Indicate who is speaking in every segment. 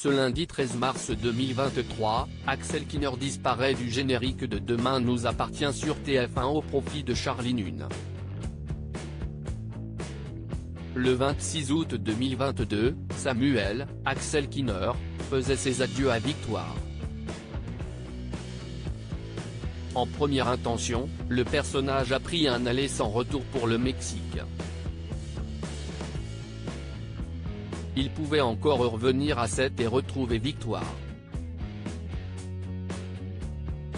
Speaker 1: Ce lundi 13 mars 2023, Axel Kinner disparaît du générique de Demain nous appartient sur TF1 au profit de Charlie Nune. Le 26 août 2022, Samuel, Axel Kinner, faisait ses adieux à Victoire. En première intention, le personnage a pris un aller sans retour pour le Mexique. Il pouvait encore revenir à 7 et retrouver Victoire.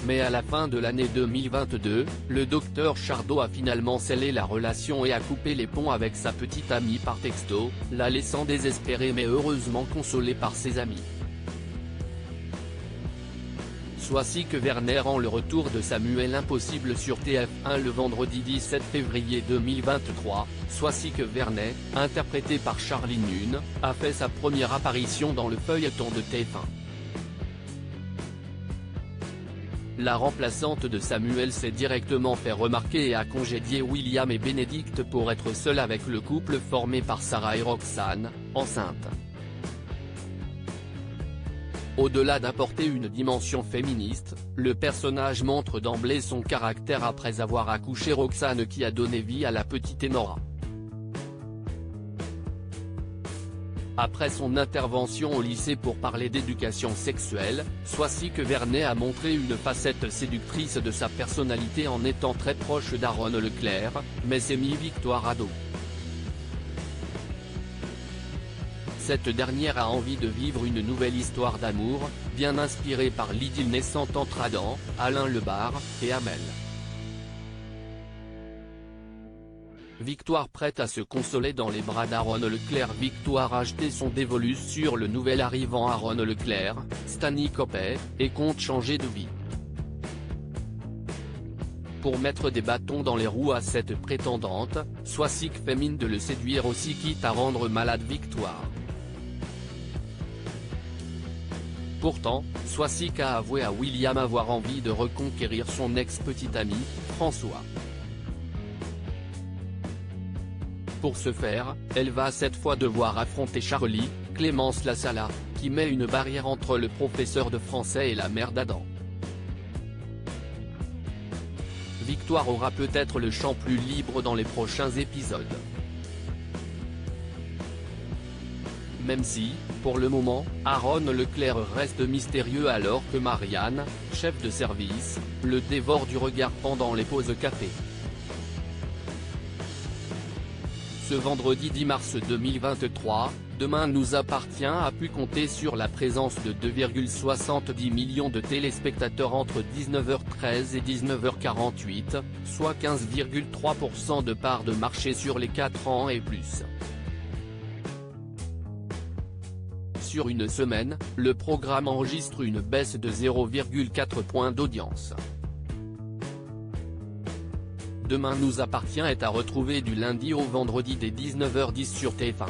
Speaker 1: Mais à la fin de l'année 2022, le docteur Chardot a finalement scellé la relation et a coupé les ponts avec sa petite amie par texto, la laissant désespérée mais heureusement consolée par ses amis. Voici que Werner rend le retour de Samuel impossible sur TF1 le vendredi 17 février 2023, voici que Werner, interprété par Charlie Nune, a fait sa première apparition dans le feuilleton de TF1. La remplaçante de Samuel s'est directement fait remarquer et a congédié William et Bénédicte pour être seule avec le couple formé par Sarah et Roxane, enceinte. Au-delà d'apporter une dimension féministe, le personnage montre d'emblée son caractère après avoir accouché Roxane qui a donné vie à la petite Enora. Après son intervention au lycée pour parler d'éducation sexuelle, voici que Werner a montré une facette séductrice de sa personnalité en étant très proche d'Aaron Leclerc, mais s'est mis Victoire à dos. Cette dernière a envie de vivre une nouvelle histoire d'amour, bien inspirée par l'idylle naissante entre Adam, Alain Lebar, et Amel. Victoire prête à se consoler dans les bras d'Aaron Leclerc. Victoire a jeté son dévolu sur le nouvel arrivant Aaron Leclerc, Stanley Copé, et compte changer de vie. Pour mettre des bâtons dans les roues à cette prétendante, voici que fait mine de le séduire aussi quitte à rendre malade Victoire. Pourtant, voici qu'a avoué à William avoir envie de reconquérir son ex-petit ami, François. Pour ce faire, elle va cette fois devoir affronter Charlie, Clémence Lassala, qui met une barrière entre le professeur de français et la mère d'Adam. Victoire aura peut-être le champ plus libre dans les prochains épisodes. Même si, pour le moment, Aaron Leclerc reste mystérieux alors que Marianne, chef de service, le dévore du regard pendant les pauses café. Ce vendredi 10 mars 2023, Demain nous appartient a pu compter sur la présence de 2,70 millions de téléspectateurs entre 19h13 et 19h48, soit 15,3% de part de marché sur les 4 ans et plus. Sur une semaine, le programme enregistre une baisse de 0,4 points d'audience. Demain nous appartient est à retrouver du lundi au vendredi dès 19h10 sur TF1.